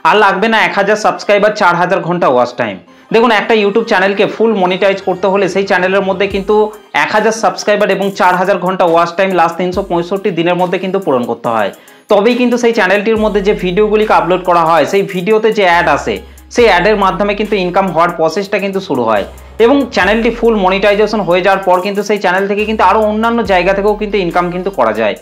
আর লাগবে না 1000 সাবস্ক্রাইবার, 4000 ঘন্টা ওয়াচ টাইম। দেখুন, একটা ইউটিউব চ্যানেলকে ফুল মনিটাইজ করতে হলে সেই চ্যানেলের মধ্যে কিন্তু 1000 সাবস্ক্রাইবার এবং 4000 ঘন্টা ওয়াচ টাইম লাস্ট 365 দিনের মধ্যে কিন্তু পূরণ করতে হয়। তবেই কিন্তু সেই চ্যানেলটির মধ্যে যে ভিডিওগুলিকে আপলোড করা হয়, সেই ভিডিওতে যে অ্যাড আসে, সেই অ্যাডের মাধ্যমে কিন্তু ইনকাম হওয়ার প্রসেসটা কিন্তু শুরু হয়। এবং চ্যানেলটি ফুল মনিটাইজেশন হয়ে যাওয়ার পর কিন্তু সেই চ্যানেল থেকে কিন্তু আরও অন্যান্য জায়গা থেকেও কিন্তু ইনকাম কিন্তু করা যায়।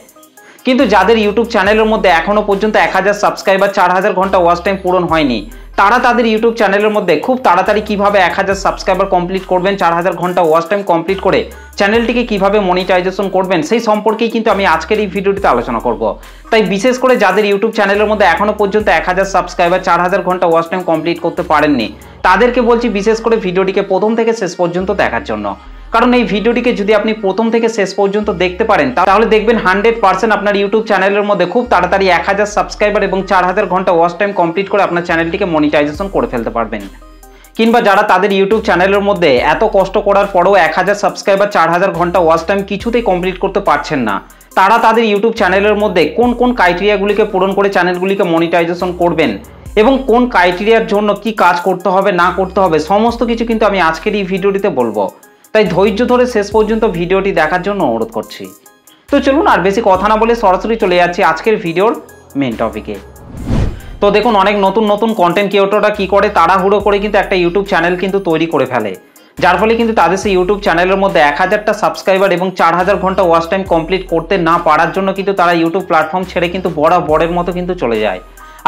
কিন্তু যাদের ইউটিউব চ্যানেলের মধ্যে এখনও পর্যন্ত 1000 সাবস্ক্রাইবার, 4000 ঘন্টা ওয়াচ টাইম পূরণ হয়নি, তারা তাদের ইউটিউব চ্যানেলের মধ্যে খুব তাড়াতাড়ি কিভাবে 1000 সাবস্ক্রাইবার কমপ্লিট করবেন, 4000 ঘন্টা ওয়াচ টাইম কমপ্লিট করে চ্যানেলটিকে কিভাবে মনিটাইজেশন করবেন, সেই সম্পর্কেই কিন্তু আমি আজকের এই ভিডিওটিতে আলোচনা করব। তাই বিশেষ করে যাদের ইউটিউব চ্যানেলের মধ্যে এখনও পর্যন্ত 1000 সাবস্ক্রাইবার, 4000 ঘন্টা ওয়াচ টাইম কমপ্লিট করতে পারেননি, তাদেরকে বলছি বিশেষ করে ভিডিওটিকে প্রথম থেকে শেষ পর্যন্ত দেখার জন্য। কারণ এই ভিডিওটিকে যদি আপনি প্রথম থেকে শেষ পর্যন্ত দেখতে পারেন, তাহলে দেখবেন 100% আপনার ইউটিউব চ্যানেলের মধ্যে খুব তাড়াতাড়ি 1000 সাবস্ক্রাইবার এবং 4000 ঘন্টা ওয়াচ টাইম কমপ্লিট করে আপনার চ্যানেলটিকে মনিটাইজেশন করে ফেলতে পারবেন। কিংবা যারা তাদের ইউটিউব চ্যানেলের মধ্যে এত কষ্ট করার পরেও 1000 সাবস্ক্রাইবার, 4000 ঘন্টা ওয়াচ টাইম কিছুতেই কমপ্লিট করতে পারছেন না, তারা তাদের ইউটিউব চ্যানেলের মধ্যে কোন কোন ক্রাইটেরিয়াগুলিকে পূরণ করে চ্যানেলগুলিকে মনিটাইজেশন করবেন এবং কোন ক্রাইটেরিয়ার জন্য কি কাজ করতে হবে না করতে হবে, সমস্ত কিছু কিন্তু আমি আজকের এই ভিডিওটিতে বলবো। তাই ধৈর্য ধরে শেষ পর্যন্ত ভিডিওটি দেখার জন্য অনুরোধ করছি। তো চলুন আর বেশি কথা না বলে সরাসরি চলে যাচ্ছি আজকের ভিডিওর মেন টপিকে। তো দেখুন, অনেক নতুন নতুন কন্টেন্ট ক্রিয়েটররা কী করে, তাড়াহুড়ো করে কিন্তু একটা ইউটিউব চ্যানেল কিন্তু তৈরি করে ফেলে, যার ফলে কিন্তু তাদের সেই ইউটিউব চ্যানেলের মধ্যে 1000টা সাবস্ক্রাইবার এবং 4000 ঘন্টা ওয়াচ টাইম কমপ্লিট করতে না পারার জন্য কিন্তু তারা ইউটিউব প্ল্যাটফর্ম ছেড়ে কিন্তু বড়ের মতো কিন্তু চলে যায়।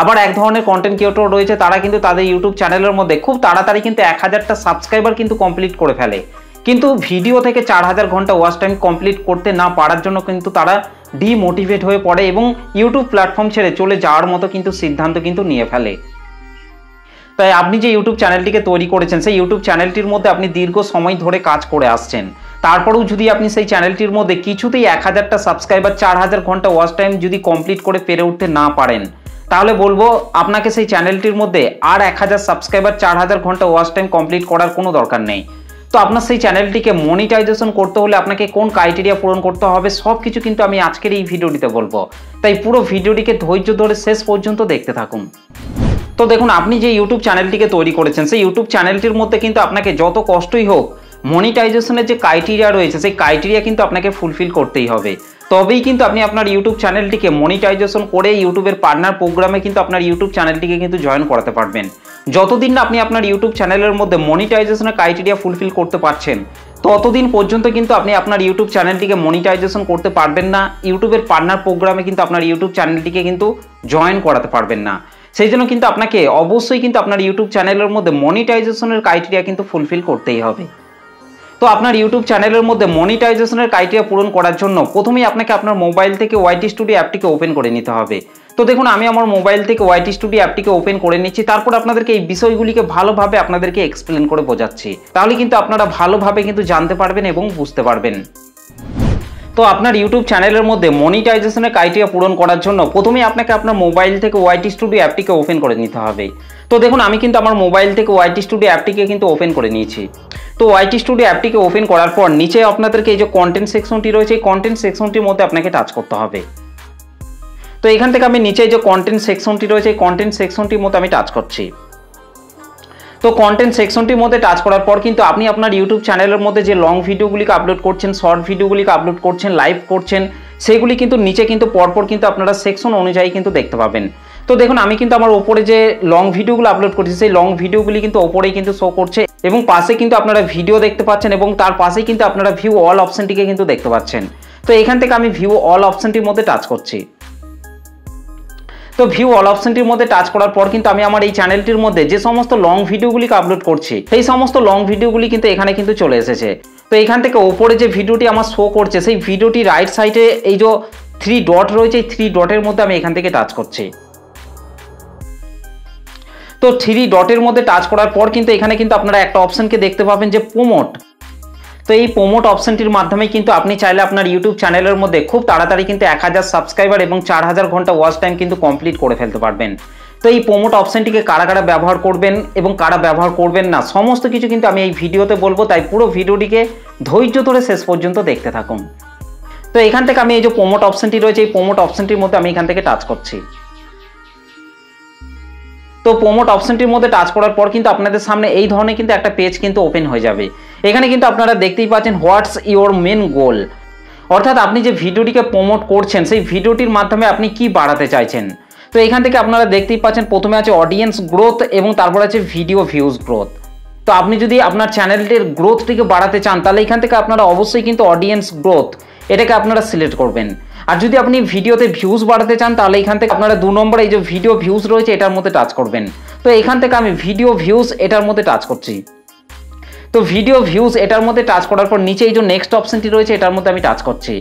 আবার এক ধরনের কন্টেন্ট ক্রিয়েটর রয়েছে, তারা কিন্তু তাদের ইউটিউব চ্যানেলের মধ্যে খুব তাড়াতাড়ি কিন্তু 1000টা সাবস্ক্রাইবার কিন্তু কমপ্লিট করে ফেলে, কিন্তু ভিডিও থেকে 4000 ঘন্টা ওয়াচ টাইম কমপ্লিট করতে না পারার জন্য কিন্তু তারা ডিমোটিভেট হয়ে পড়ে এবং ইউটিউব প্ল্যাটফর্ম ছেড়ে চলে যাওয়ার মতো কিন্তু সিদ্ধান্ত কিন্তু নিয়ে ফেলে। তাই আপনি যে ইউটিউব চ্যানেলটিকে তৈরি করেছেন, সেই ইউটিউব চ্যানেলটির মধ্যে আপনি দীর্ঘ সময় ধরে কাজ করে আসছেন, তারপরেও যদি আপনি সেই চ্যানেলটির মধ্যে কিছুতেই 1000টা সাবস্ক্রাইবার, 4000 ঘন্টা ওয়াচ টাইম যদি কমপ্লিট করে পেরে উঠতে না পারেন, তাহলে বলবো আপনাকে সেই চ্যানেলটির মধ্যে আর 1000 সাবস্ক্রাইবার, 4000 ঘন্টা ওয়াচ টাইম কমপ্লিট করার কোনো দরকার নেই। তো আপনার সেই চ্যানেলটিকে মনিটাইজেশন করতে হলে আপনাকে কোন ক্রাইটেরিয়া পূরণ করতে হবে, সব কিছু কিন্তু আমি আজকের এই ভিডিওটিতে বলবো। তাই পুরো ভিডিওটিকে ধৈর্য ধরে শেষ পর্যন্ত দেখতে থাকুন। তো দেখুন, আপনি যে ইউটিউব চ্যানেলটিকে তৈরি করেছেন, সেই ইউটিউব চ্যানেলটির মধ্যে কিন্তু আপনাকে যত কষ্টই হোক মনিটাইজেশনের যে ক্রাইটেরিয়া রয়েছে, সেই ক্রাইটেরিয়া কিন্তু আপনাকে ফুলফিল করতেই হবে। তবেই কিন্তু আপনি আপনার ইউটিউব চ্যানেলটিকে মনিটাইজেশন করে ইউটিউবের পার্টনার প্রোগ্রামে কিন্তু আপনার ইউটিউব চ্যানেলটিকে কিন্তু জয়েন করাতে পারবেন। যতদিন না আপনি আপনার ইউটিউব চ্যানেলের মধ্যে মনিটাইজেশনের ক্রাইটেরিয়া ফুলফিল করতে পারছেন, ততদিন পর্যন্ত কিন্তু আপনি আপনার ইউটিউব চ্যানেলটিকে মনিটাইজেশন করতে পারবেন না, ইউটিউবের পার্টনার প্রোগ্রামে কিন্তু আপনার ইউটিউব চ্যানেলটিকে কিন্তু জয়েন করাতে পারবেন না। সেই জন্য কিন্তু আপনাকে অবশ্যই কিন্তু আপনার ইউটিউব চ্যানেলের মধ্যে মনিটাইজেশনের ক্রাইটেরিয়া কিন্তু ফুলফিল করতেই হবে। তো আপনার ইউটিউব চ্যানেলের মধ্যে মনিটাইজেশনের ক্রাইটেরিয়া পূরণ করার জন্য প্রথমেই আপনাকে আপনার মোবাইল থেকে ওয়াইটি স্টুডিও অ্যাপটিকে ওপেন করে নিতে হবে। তো দেখুন, আমি আমার মোবাইল থেকে ওয়াইটি স্টুডিও অ্যাপটিকে ওপেন করে নিচ্ছি, তারপর আপনাদেরকে এই বিষয়গুলিকে ভালোভাবে আপনাদেরকে এক্সপ্লেন করে বোঝাচ্ছি, তাহলে কিন্তু আপনারা ভালোভাবে কিন্তু জানতে পারবেন এবং বুঝতে পারবেন। তো আপনার ইউটিউব চ্যানেলের মধ্যে মনিটাইজেশনের ক্রাইটেরিয়া পূরণ করার জন্য প্রথমেই আপনাকে আপনার মোবাইল থেকে ওয়াইটি স্টুডিও অ্যাপটিকে ওপেন করে নিতে হবে। তো দেখুন, আমি কিন্তু আমার মোবাইল থেকে ওয়াইটি স্টুডিও অ্যাপটিকে কিন্তু ওপেন করে নিয়েছি। তো ওয়াইটি স্টুডিও অ্যাপটিকে ওপেন করার পর নিচে আপনাদেরকে এই যে কন্টেন্ট সেকশনটি রয়েছে, এই কন্টেন্ট সেকশনটির মধ্যে আপনাকে টাচ করতে হবে। তো এখান থেকে আমি নিচে যে কন্টেন্ট সেকশনটি রয়েছে, এই কন্টেন্ট সেকশনটির মধ্যে আমি টাচ করছি। তো কন্টেন্ট সেকশনটির মধ্যে টাচ করার পর কিন্তু আপনি আপনার ইউটিউব চ্যানেলের মধ্যে যে লং ভিডিওগুলিকে আপলোড করছেন, শর্ট ভিডিওগুলিকে আপলোড করছেন, লাইভ করছেন, সেগুলি কিন্তু নিচে কিন্তু পরপর কিন্তু আপনারা সেকশন অনুযায়ী কিন্তু দেখতে পাবেন। তো দেখুন, আমি কিন্তু আমার ওপরে যে লং ভিডিওগুলো আপলোড করছি, সেই লং ভিডিওগুলি কিন্তু ওপরেই কিন্তু শো করছে এবং পাশে কিন্তু আপনারা ভিডিও দেখতে পাচ্ছেন এবং তার পাশেই কিন্তু আপনারা ভিউ অল অপশনটিকে কিন্তু দেখতে পাচ্ছেন। তো এখান থেকে আমি ভিউ অল অপশনটির মধ্যে টাচ করছি। তো ভিউ অল অপশনটির মধ্যে টাচ করার পর কিন্তু আমি আমার এই চ্যানেলটির মধ্যে যে সমস্ত লং ভিডিওগুলিকে আপলোড করছি, সেই সমস্ত লং ভিডিওগুলি কিন্তু এখানে কিন্তু চলে এসেছে। তো এখান থেকে ওপরে যে ভিডিওটি আমার শো করছে, সেই ভিডিওটি রাইট সাইডে এই যে 3 ডট রয়েছে, এই 3 ডটের মধ্যে আমি এখান থেকে টাচ করছি। তো 3 ডটের মধ্যে টাচ করার পর কিন্তু এখানে কিন্তু আপনারা একটা অপশনকে দেখতে পাবেন যে প্রমোট। তো এই প্রমোট অপশনটির মাধ্যমে কিন্তু আপনি চাইলে আপনার ইউটিউব চ্যানেলের মধ্যে খুব তাড়াতাড়ি কিন্তু 1000 সাবস্ক্রাইবার এবং 4000 ঘন্টা ওয়াচ টাইম কিন্তু কমপ্লিট করে ফেলতে পারবেন। তো এই প্রমোট অপশনটিকে কারা কারা ব্যবহার করবেন এবং কারা ব্যবহার করবেন না, সমস্ত কিছু কিন্তু আমি এই ভিডিওতে বলবো, তাই পুরো ভিডিওটিকে ধৈর্য ধরে শেষ পর্যন্ত দেখতে থাকুন। তো এখান থেকে আমি এই যে প্রমোট অপশনটি রয়েছে, এই প্রমোট অপশনটির মধ্যে আমি এখান থেকে টাচ করছি। তো প্রমোট অপশনটির মধ্যে টাচ করার পর কিন্তু আপনাদের সামনে এই ধরনের কিন্তু একটা পেজ কিন্তু ওপেন হয়ে যাবে। এখানে কিন্তু আপনারা দেখতেই পাচ্ছেন হোয়াটস ইওর মেন গোল, অর্থাৎ আপনি যে ভিডিওটিকে প্রমোট করছেন সেই ভিডিওটির মাধ্যমে আপনি কি বাড়াতে চাইছেন। তো এখান থেকে আপনারা দেখতেই পাচ্ছেন প্রথমে আছে অডিয়েন্স গ্রোথ এবং তারপর আছে ভিডিও ভিউজ গ্রোথ। তো আপনি যদি আপনার চ্যানেলটির গ্রোথটিকে বাড়াতে চান তাহলে এখান থেকে আপনারা অবশ্যই কিন্তু অডিয়েন্স গ্রোথ এটাকে আপনারা সিলেক্ট করবেন। আর যদি আপনি ভিডিওতে ভিউজ বাড়াতে চান তাহলে এখান থেকে আপনারা 2 নম্বরে এই যে ভিডিও ভিউজ রয়েছে এটার মধ্যে টাচ করবেন। তো এখান থেকে আমি ভিডিও ভিউজ এটার মধ্যে টাচ করছি। তো ভিডিও ভিউজ এটার মধ্যে টাচ করার পর নিচে এই যে নেক্সট অপশনটি রয়েছে এটার মধ্যে আমি টাচ করছি।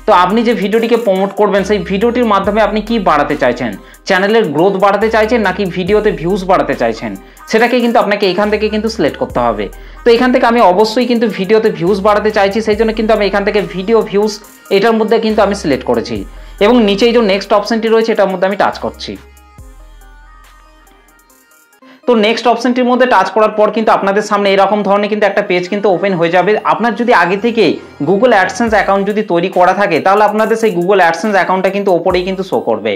তো আপনি যে ভিডিওটিকে প্রমোট করবেন সেই ভিডিওটির মাধ্যমে আপনি কি বাড়াতে চাইছেন, চ্যানেলের গ্রোথ বাড়াতে চাইছেন নাকি ভিডিওতে ভিউজ বাড়াতে চাইছেন, সেটাকে কিন্তু আপনাকে এখান থেকে কিন্তু সিলেক্ট করতে হবে। তো এখান থেকে আমি অবশ্যই কিন্তু ভিডিওতে ভিউজ বাড়াতে চাইছি, সেই জন্য কিন্তু আমি এখান থেকে ভিডিও ভিউজ এটার মধ্যে কিন্তু আমি সিলেক্ট করেছি এবং নিচে এই যে নেক্সট অপশনটি রয়েছে এটার মধ্যে আমি টাচ করছি। তো নেক্সট অপশনটির মধ্যে টাচ করার পর কিন্তু আপনাদের সামনে এরকম ধরনের কিন্তু একটা পেজ কিন্তু ওপেন হয়ে যাবে। আপনার যদি আগে থেকে গুগল অ্যাডসেন্স অ্যাকাউন্ট যদি তৈরি করা থাকে তাহলে আপনাদের সেই গুগল অ্যাডসেন্স অ্যাকাউন্টটা কিন্তু ওপরেই কিন্তু শো করবে।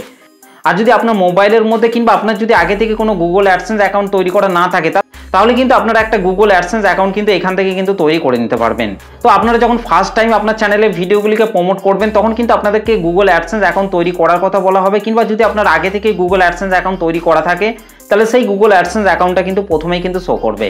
আর যদি আপনার মোবাইলের মধ্যে কিংবা আপনার যদি আগে থেকে কোনো গুগল অ্যাডসেন্স অ্যাকাউন্ট তৈরি করা না থাকে তাহলে কিন্তু আপনারা একটা গুগল অ্যাডসেন্স অ্যাকাউন্ট কিন্তু এখান থেকে কিন্তু তৈরি করে নিতে পারবেন। তো আপনারা যখন ফার্স্ট টাইম আপনার চ্যানেলে ভিডিওগুলিকে প্রমোট করবেন তখন কিন্তু আপনাদেরকে গুগল অ্যাডসেন্স অ্যাকাউন্ট তৈরি করার কথা বলা হবে, কিংবা যদি আপনার আগে থেকে গুগল অ্যাডসেন্স অ্যাকাউন্ট তৈরি করা থাকে তাহলে সেই গুগল অ্যাডসেন্স অ্যাকাউন্টটা কিন্তু প্রথমেই কিন্তু শো করবে।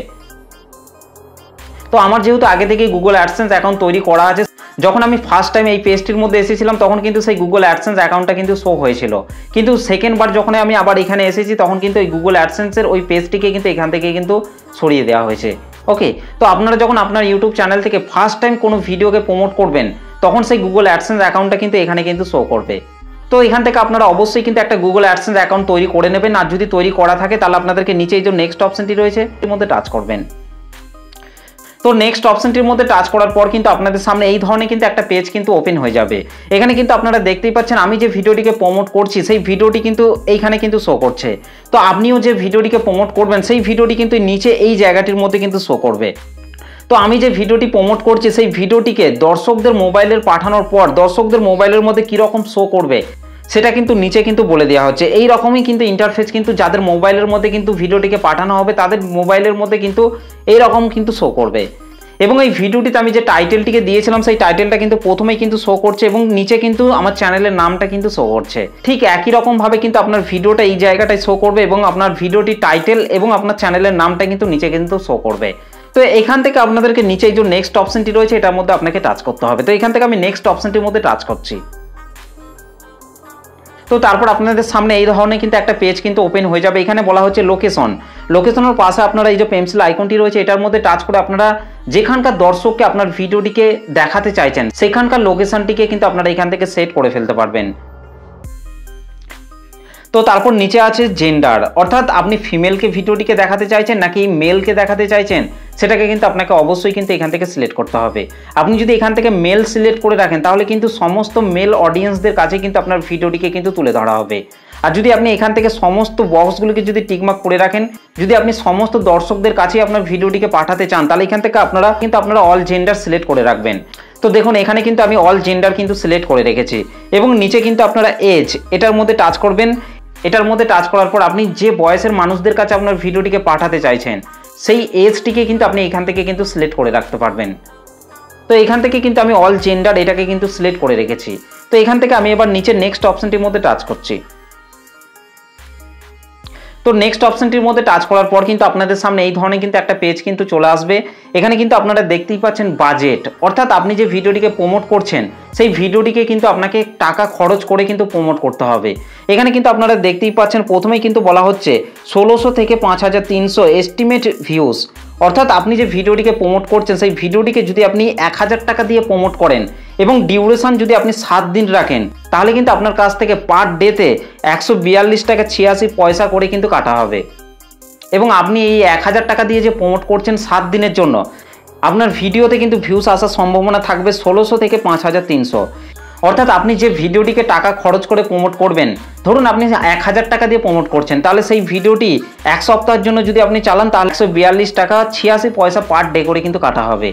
তো আমার যেহেতু আগে থেকে গুগল অ্যাডসেন্স অ্যাকাউন্ট তৈরি করা আছে, যখন আমি ফার্স্ট টাইম এই পেজটির মধ্যে এসেছিলাম তখন কিন্তু সেই গুগল অ্যাডসেন্স অ্যাকাউন্টটা কিন্তু শো হয়েছিল, কিন্তু সেকেন্ড বার যখন আমি আবার এখানে এসেছি তখন কিন্তু এই গুগল অ্যাডসেন্সের ওই পেজটিকে কিন্তু এখান থেকে কিন্তু সরিয়ে দেওয়া হয়েছে। ওকে, তো আপনারা যখন আপনার ইউটিউব চ্যানেল থেকে ফার্স্ট টাইম কোনো ভিডিওকে প্রমোট করবেন তখন সেই গুগল অ্যাডসেন্স অ্যাকাউন্টটা কিন্তু এখানে কিন্তু শো করবে। তো এখান থেকে আপনারা অবশ্যই কিন্তু একটা গুগল অ্যাডসেন্স অ্যাকাউন্ট তৈরি করে নেবেন, আর যদি তৈরি করা থাকে তাহলে আপনাদেরকে নিচে এই যে নেক্সট অপশনটি রয়েছে এর মধ্যে টাচ করবেন। তো নেক্সট অপশনটির মধ্যে টাচ করার পর কিন্তু আপনাদের সামনে এই ধরনের কিন্তু একটা পেজ কিন্তু ওপেন হয়ে যাবে। এখানে কিন্তু আপনারা দেখতেই পাচ্ছেন আমি যে ভিডিওটিকে প্রমোট করছি সেই ভিডিওটি কিন্তু এইখানে কিন্তু শো করছে। তো আপনিও যে ভিডিওটিকে প্রমোট করবেন সেই ভিডিওটি কিন্তু নিচে এই জায়গাটির মধ্যে কিন্তু শো করবে। তো আমি যে ভিডিওটি প্রমোট করছি সেই ভিডিওটিকে দর্শকদের মোবাইলের পাঠানোর পর দর্শকদের মোবাইলের মধ্যে কীরকম শো করবে সেটা কিন্তু নিচে কিন্তু বলে দেওয়া হচ্ছে। এই রকমই কিন্তু ইন্টারফেস কিন্তু যাদের মোবাইলের মধ্যে কিন্তু ভিডিওটিকে পাঠানো হবে তাদের মোবাইলের মধ্যে কিন্তু এই রকম কিন্তু শো করবে। এবং এই ভিডিওটিতে আমি যে টাইটেলটিকে দিয়েছিলাম সেই টাইটেলটা কিন্তু প্রথমেই কিন্তু শো করছে এবং নিচে কিন্তু আমার চ্যানেলের নামটা কিন্তু শো করছে। ঠিক একই রকমভাবে কিন্তু আপনার ভিডিওটা এই জায়গাটায় শো করবে এবং আপনার ভিডিওটি টাইটেল এবং আপনার চ্যানেলের নামটা কিন্তু নিচে কিন্তু শো করবে। তো এখান থেকে আপনাদেরকে নিচে যে নেক্সট অপশনটি রয়েছে এটার মধ্যে আপনাকে টাচ করতে হবে। তো এখান থেকে আমি নেক্সট অপশনটির মধ্যে টাচ করছি। তো তারপর আপনাদের সামনে এই ধরনের কিন্তু একটা পেজ কিন্তু ওপেন হয়ে যাবে। এখানে বলা হচ্ছে লোকেশনের পাশে আপনারা এই যে পেন্সিল আইকনটি রয়েছে এটার মধ্যে টাচ করে আপনারা যেখানকার দর্শককে আপনার ভিডিওটিকে দেখাতে চাইছেন সেখানকার লোকেশনটিকে কিন্তু আপনারা এখান থেকে সেট করে ফেলতে পারবেন। তো তারপর নিচে আছে জেন্ডার, অর্থাৎ আপনি ফিমেলকে ভিডিওটিকে দেখাতে চাইছেন নাকি মেলকে দেখাতে চাইছেন সেটাকে কিন্তু আপনাকে অবশ্যই কিন্তু এখান থেকে সিলেক্ট করতে হবে। আপনি যদি এখান থেকে মেল সিলেক্ট করে রাখেন তাহলে কিন্তু সমস্ত মেল অডিয়েন্সদের কাছে কিন্তু আপনার ভিডিওটিকে কিন্তু তুলে ধরা হবে। আর যদি আপনি এখান থেকে সমস্ত বক্সগুলোকে যদি টিকমার্ক করে রাখেন, যদি আপনি সমস্ত দর্শকদের কাছে আপনার ভিডিওটিকে পাঠাতে চান তাহলে এখান থেকে আপনারা অল জেন্ডার সিলেক্ট করে রাখবেন। তো দেখুন এখানে কিন্তু আমি অল জেন্ডার কিন্তু সিলেক্ট করে রেখেছি এবং নিচে কিন্তু আপনারা এজ এটার মধ্যে টাচ করবেন। এটার মধ্যে টাচ করার পর আপনি যে বয়সের মানুষদের কাছে আপনার ভিডিওটিকে পাঠাতে চাইছেন সেই এজটিকে কিন্তু আপনি এখান থেকে কিন্তু সিলেক্ট করে রাখতে পারবেন। তো এখান থেকে কিন্তু আমি অল জেন্ডার এটাকে কিন্তু সিলেক্ট করে রেখেছি। তো এখান থেকে আমি এবার নিচে নেক্সট অপশনটির মধ্যে টাচ করছি। তো নেক্সট অপশনটির মধ্যে টাচ করার পর কিন্তু আপনাদের সামনে এই ধরনের কিন্তু একটা পেজ কিন্তু চলে আসবে। এখানে কিন্তু আপনারা দেখতেই পাচ্ছেন বাজেট, অর্থাৎ আপনি যে ভিডিওটিকে প্রমোট করছেন সেই ভিডিওটিকে কিন্তু আপনাকে টাকা খরচ করে কিন্তু প্রমোট করতে হবে। এখানে কিন্তু আপনারা দেখতেই পাচ্ছেন প্রথমেই কিন্তু বলা হচ্ছে 1600 থেকে 5300 এস্টিমেট ভিউজ, অর্থাৎ আপনি যে ভিডিওটিকে প্রমোট করছেন সেই ভিডিওটিকে যদি আপনি 1000 টাকা দিয়ে প্রমোট করেন এবং ডিউরেশন যদি আপনি 7 দিন রাখেন তাহলে কিন্তু আপনার কাছ থেকে পার ডেতে 142 টাকা 86 পয়সা করে কিন্তু কাটা হবে। এবং আপনি এই 1000 টাকা দিয়ে যে প্রমোট করছেন 7 দিনের জন্য আপনার ভিডিওতে কিন্তু ভিউজ আসার সম্ভাবনা থাকবে 1600 থেকে 5300। অর্থাৎ আপনি যে ভিডিওটিকে টাকা খরচ করে প্রমোট করবেন, ধরুন আপনি 1000 টাকা দিয়ে প্রমোট করছেন, তাহলে সেই ভিডিওটি 1 সপ্তাহের জন্য যদি আপনি চালান তাহলে 142 টাকা 86 পয়সা পার ডে করে কিন্তু কাটা হবে।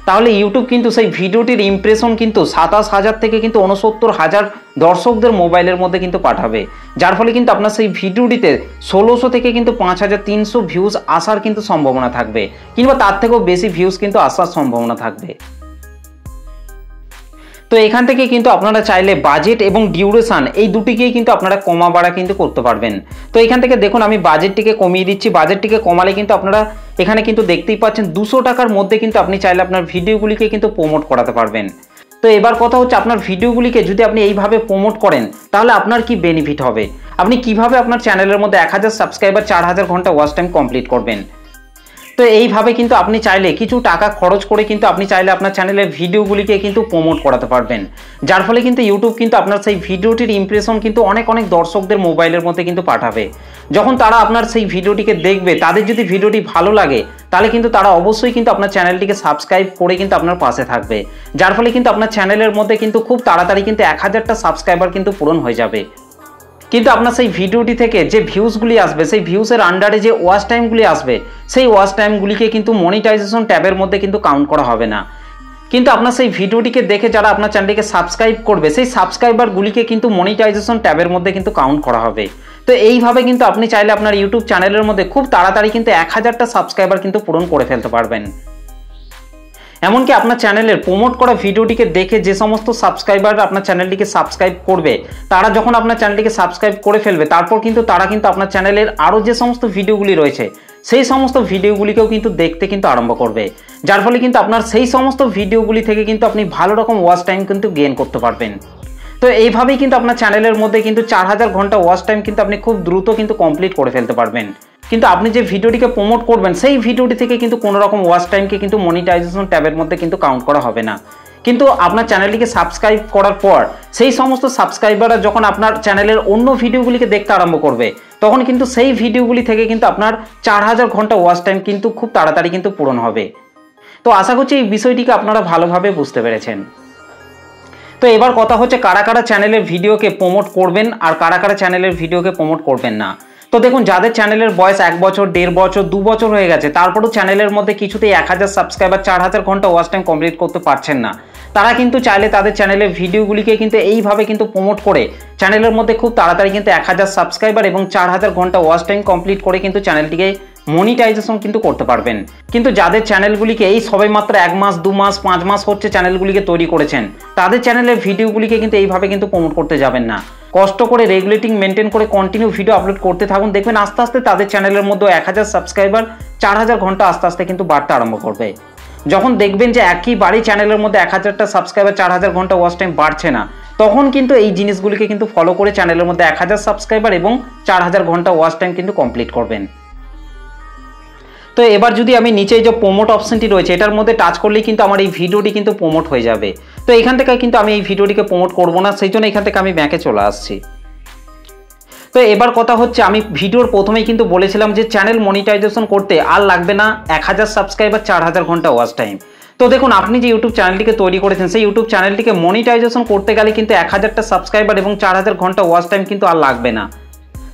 তাহলে ইউটিউব কিন্তু সেই ভিডিওটির ইমপ্রেশন কিন্তু 27,000 থেকে কিন্তু 69,000 দর্শকদের মোবাইলের মধ্যে কিন্তু পাঠাবে, যার ফলে কিন্তু আপনার সেই ভিডিওটিতে 1600 থেকে কিন্তু 5300 ভিউজ আসার কিন্তু সম্ভাবনা থাকবে, কিংবা তার থেকেও বেশি ভিউজ কিন্তু আসার সম্ভাবনা থাকবে। তো এখান থেকে কিন্তু আপনারা চাইলে বাজেট এবং ডিউরেশন এই দুটিকেই কিন্তু আপনারা কমা বাড়া কিন্তু করতে পারবেন। তো এখান থেকে দেখুন আমি বাজেটটিকে কমিয়ে দিচ্ছি। বাজেটটিকে কমালে কিন্তু আপনারা এখানে কিন্তু দেখতেই পাচ্ছেন 200 টাকার মধ্যে কিন্তু আপনি চাইলে আপনার ভিডিওগুলিকে কিন্তু প্রমোট করাতে পারবেন। তো এবার কথা হচ্ছে আপনার ভিডিওগুলিকে যদি আপনি এইভাবে প্রমোট করেন তাহলে আপনার কি বেনিফিট হবে, আপনি কিভাবে আপনার চ্যানেলের মধ্যে 1000 সাবস্ক্রাইবার 4000 ঘন্টা ওয়াচ টাইম কমপ্লিট করবেন। তো এইভাবে কিন্তু আপনি চাইলে কিছু টাকা খরচ করে কিন্তু আপনি চাইলে আপনার চ্যানেলের ভিডিওগুলিকে কিন্তু প্রমোট করাতে পারবেন, যার ফলে কিন্তু ইউটিউব কিন্তু আপনার সেই ভিডিওটির ইমপ্রেশন কিন্তু অনেক দর্শকদের মোবাইলের মধ্যে কিন্তু পাঠাবে। যখন তারা আপনার সেই ভিডিওটিকে দেখবে, তাদের যদি ভিডিওটি ভালো লাগে তাহলে কিন্তু তারা অবশ্যই কিন্তু আপনার চ্যানেলটিকে সাবস্ক্রাইব করে কিন্তু আপনার পাশে থাকবে, যার ফলে কিন্তু আপনার চ্যানেলের মধ্যে কিন্তু খুব তাড়াতাড়ি কিন্তু 1000টা সাবস্ক্রাইবার কিন্তু পূরণ হয়ে যাবে। কিন্তু আপনার সেই ভিডিওটি থেকে যে ভিউজগুলি আসবে, সেই ভিউজের আন্ডারে যে ওয়াচ টাইমগুলি আসবে, সেই ওয়াচ টাইমগুলিকে কিন্তু মনিটাইজেশন ট্যাবের মধ্যে কিন্তু কাউন্ট করা হবে না। কিন্তু আপনার সেই ভিডিওটিকে দেখে যারা আপনার চ্যানেলটিকে সাবস্ক্রাইব করবে, সেই সাবস্ক্রাইবারগুলিকে কিন্তু মনিটাইজেশন ট্যাবের মধ্যে কিন্তু কাউন্ট করা হবে। তো এইভাবে কিন্তু আপনি চাইলে আপনার ইউটিউব চ্যানেলের মধ্যে খুব তাড়াতাড়ি কিন্তু 1000টা সাবস্ক্রাইবার কিন্তু পূরণ করে ফেলতে পারবেন। এমনকি আপনার চ্যানেলের প্রমোট করা ভিডিওটিকে দেখে যে সমস্ত সাবস্ক্রাইবার আপনার চ্যানেলটিকে সাবস্ক্রাইব করবে, তারা যখন আপনার চ্যানেলটিকে সাবস্ক্রাইব করে ফেলবে, তারপর কিন্তু তারা কিন্তু আপনার চ্যানেলের আরও যে সমস্ত ভিডিওগুলি রয়েছে সেই সমস্ত ভিডিওগুলিকেও কিন্তু দেখতে কিন্তু আরম্ভ করবে, যার ফলে কিন্তু আপনার সেই সমস্ত ভিডিওগুলি থেকে কিন্তু আপনি ভালো রকম ওয়াচ টাইম কিন্তু গেইন করতে পারবেন। তো এইভাবেই কিন্তু আপনার চ্যানেলের মধ্যে কিন্তু 4000 ঘন্টা ওয়াচ টাইম কিন্তু আপনি খুব দ্রুত কিন্তু কমপ্লিট করে ফেলতে পারবেন। কিন্তু আপনি যে ভিডিওটিকে প্রমোট করবেন সেই ভিডিওটি থেকে কিন্তু কোনো রকম ওয়াচ টাইমকে কিন্তু মনিটাইজেশন ট্যাবের মধ্যে কিন্তু কাউন্ট করা হবে না। কিন্তু আপনার চ্যানেলটিকে সাবস্ক্রাইব করার পর সেই সমস্ত সাবস্ক্রাইবাররা যখন আপনার চ্যানেলের অন্য ভিডিওগুলিকে দেখতে আরম্ভ করবে, তখন কিন্তু সেই ভিডিওগুলি থেকে কিন্তু আপনার 4000 ঘন্টা ওয়াচ টাইম কিন্তু খুব তাড়াতাড়ি কিন্তু পূরণ হবে। তো আশা করছি এই বিষয়টিকে আপনারা ভালোভাবে বুঝতে পেরেছেন। তো এবার কথা হচ্ছে কারা কারা চ্যানেলের ভিডিওকে প্রমোট করবেন আর কারা কারা চ্যানেলের ভিডিওকে প্রমোট করবেন না। তো দেখুন, যাদের চ্যানেলের বয়স 1 বছর, 1.5 বছর, 2 বছর হয়ে গেছে, তারপরও চ্যানেলের মধ্যে কিছুতেই 1000 সাবস্ক্রাইবার 4000 ঘন্টা ওয়াচ টাইম কমপ্লিট করতে পারছেন না, তারা কিন্তু চাইলে তাদের চ্যানেলের ভিডিওগুলিকে কিন্তু এইভাবে কিন্তু প্রমোট করে চ্যানেলের মধ্যে খুব তাড়াতাড়ি কিন্তু 1000 সাবস্ক্রাইবার এবং 4000 ঘন্টা ওয়াচ টাইম কমপ্লিট করে কিন্তু চ্যানেলটিকে মনিটাইজেশন কিন্তু করতে পারবেন। কিন্তু যাদের চ্যানেলগুলিকে এই সবেমাত্র 1 মাস, 2 মাস, 5 মাস হচ্ছে চ্যানেলগুলিকে তৈরি করেছেন, তাদের চ্যানেলের ভিডিওগুলিকে কিন্তু এইভাবে কিন্তু প্রমোট করতে যাবেন না। কষ্ট করে রেগুলেটিং মেনটেন করে কন্টিনিউ ভিডিও আপলোড করতে থাকুন, দেখবেন আস্তে আস্তে তাদের চ্যানেলের মধ্যে 1000 সাবস্ক্রাইবার 4000 ঘন্টা আস্তে আস্তে কিন্তু বাড়তে আরম্ভ করবে। যখন দেখবেন যে একইবারই চ্যানেলের মধ্যে 1000টা সাবস্ক্রাইবার 4000 ঘন্টা ওয়াচ টাইম বাড়ছে না, তখন কিন্তু এই জিনিসগুলিকে কিন্তু ফলো করে চ্যানেলের মধ্যে 1000 সাবস্ক্রাইবার এবং 4000 ঘন্টা ওয়াচ টাইম কিন্তু কমপ্লিট করবেন। তো এবার যদি আমি নিচে যে প্রমোট অপশনটি রয়েছে এটার মধ্যে টাচ করলেই কিন্তু আমার এই ভিডিওটি কিন্তু প্রমোট হয়ে যাবে। তো এখান থেকে কিন্তু আমি এই ভিডিওটিকে প্রমোট করব না, সেই জন্য এখান থেকে আমি ব্যাকে চলে আসছি। তো এবার কথা হচ্ছে, আমি ভিডিওর প্রথমেই কিন্তু বলেছিলাম যে চ্যানেল মনিটাইজেশন করতে আর লাগবে না 1000 সাবস্ক্রাইবার 4000 ঘন্টা ওয়াচ টাইম। তো দেখুন, আপনি যে ইউটিউব চ্যানেলটিকে তৈরি করেছেন সেই ইউটিউব চ্যানেলটিকে মনিটাইজেশন করতে গেলে কিন্তু 1000টা সাবস্ক্রাইবার এবং 4000 ঘন্টা ওয়াচ টাইম কিন্তু আর লাগবে না।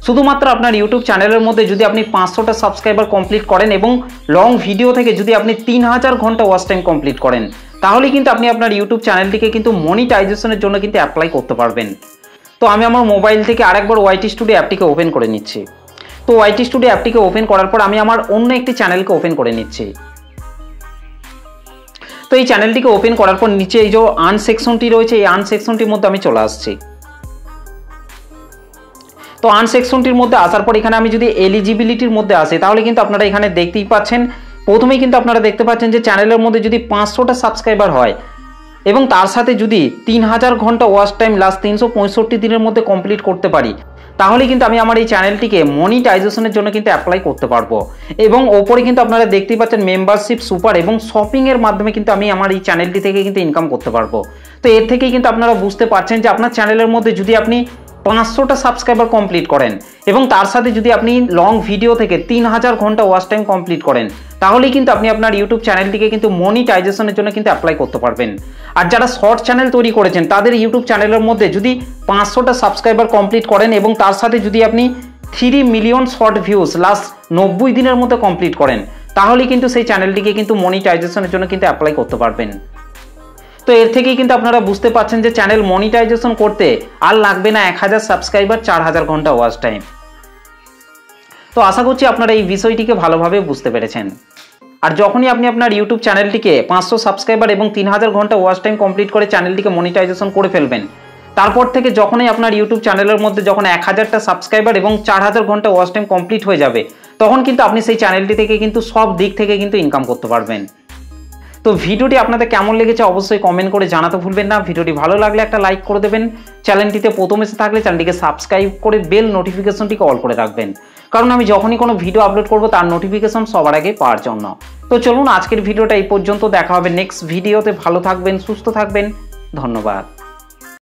শুধুমাত্র আপনার ইউটিউব চ্যানেলের মধ্যে যদি আপনি 500টা সাবস্ক্রাইবার কমপ্লিট করেন এবং লং ভিডিও থেকে যদি আপনি 3000 ঘন্টা ওয়াচ টাইম কমপ্লিট করেন, তাহলে কিন্তু আপনি আপনার ইউটিউব চ্যানেলটিকে কিন্তু মনিটাইজেশনের জন্য কিন্তু অ্যাপ্লাই করতে পারবেন। তো আমি আমার মোবাইল থেকে আরেকবার ওয়াইটি স্টুডিও অ্যাপটিকে ওপেন করে নিচ্ছি। তো ওয়াইটি স্টুডিও অ্যাপটিকে ওপেন করার পর আমি আমার অন্য একটি চ্যানেলকে ওপেন করে নিচ্ছি। তো এই চ্যানেলটিকে ওপেন করার পর নিচে এই যে আর্ন সেকশনটি রয়েছে, এই আর্ন সেকশনটির মধ্যে আমি চলে আসছি। তো আর্ন সেকশনটির মধ্যে আসার পর এখানে আমি যদি এলিজিবিলিটির মধ্যে আসি, তাহলে কিন্তু আপনারা এখানে দেখতেই পাচ্ছেন, প্রথমেই কিন্তু আপনারা দেখতে পাচ্ছেন যে চ্যানেলের মধ্যে যদি 500টা সাবস্ক্রাইবার হয় এবং তার সাথে যদি 3000 ঘন্টা ওয়াচ টাইম লাস্ট 365 দিনের মধ্যে কমপ্লিট করতে পারি, তাহলে কিন্তু আমি আমার এই চ্যানেলটিকে মনিটাইজেশনের জন্য কিন্তু অ্যাপ্লাই করতে পারবো। এবং ওপরে কিন্তু আপনারা দেখতেই পাচ্ছেন মেম্বারশিপ, সুপার এবং শপিংয়ের মাধ্যমে কিন্তু আমি আমার এই চ্যানেলটি থেকে কিন্তু ইনকাম করতে পারবো। তো এর থেকেই কিন্তু আপনারা বুঝতে পারছেন যে আপনার চ্যানেলের মধ্যে যদি আপনি 500টা সাবস্ক্রাইবার কমপ্লিট করেন এবং তার সাথে যদি আপনি লং ভিডিও থেকে 3000 ঘন্টা ওয়াচ টাইম কমপ্লিট করেন, তাহলেই কিন্তু আপনি আপনার ইউটিউব চ্যানেলটিকে কিন্তু মনিটাইজেশনের জন্য কিন্তু অ্যাপ্লাই করতে পারবেন। আর যারা শর্ট চ্যানেল তৈরি করেছেন তাদের ইউটিউব চ্যানেলের মধ্যে যদি 500টা সাবস্ক্রাইবার কমপ্লিট করেন এবং তার সাথে যদি আপনি 3 মিলিয়ন শর্ট ভিউজ লাস্ট 90 দিনের মধ্যে কমপ্লিট করেন, তাহলেই কিন্তু সেই চ্যানেলটিকে কিন্তু মনিটাইজেশনের জন্য কিন্তু অ্যাপ্লাই করতে পারবেন। তো এর থেকেই কিন্তু আপনারা বুঝতে পারছেন যে চ্যানেল মনিটাইজেশন করতে আর লাগবে না 1000 সাবস্ক্রাইবার, 4000 ঘন্টা ওয়াচ টাইম। তো আশা করছি আপনারা এই বিষয়টিকে ভালোভাবে বুঝতে পেরেছেন। আর যখনই আপনি আপনার ইউটিউব চ্যানেলটিকে 500 সাবস্ক্রাইবার এবং 3000 ঘন্টা ওয়াচ টাইম কমপ্লিট করে চ্যানেলটিকে মনিটাইজেশন করে ফেলবেন, তারপর থেকে যখনই আপনার ইউটিউব চ্যানেলের মধ্যে যখন 1000টা সাবস্ক্রাইবার এবং 4000 ঘন্টা ওয়াচ টাইম কমপ্লিট হয়ে যাবে, তখন কিন্তু আপনি সেই চ্যানেলটি থেকে কিন্তু সব দিক থেকে কিন্তু ইনকাম করতে পারবেন। তো ভিডিওটি আপনাদের কেমন লেগেছে অবশ্যই কমেন্ট করে জানাতে ভুলবেন না। ভিডিওটি ভালো লাগলে একটা লাইক করে দেবেন। চ্যানেলটিতে প্রথম এসে থাকলে চ্যানেলটিকে সাবস্ক্রাইব করে বেল নোটিফিকেশনটিকে অল করে রাখবেন, কারণ আমি যখনই কোনো ভিডিও আপলোড করব তার নোটিফিকেশন সবার আগে পাওয়ার জন্য। তো চলুন আজকের ভিডিওটা এই পর্যন্ত, দেখা হবে নেক্সট ভিডিওতে। ভালো থাকবেন, সুস্থ থাকবেন, ধন্যবাদ।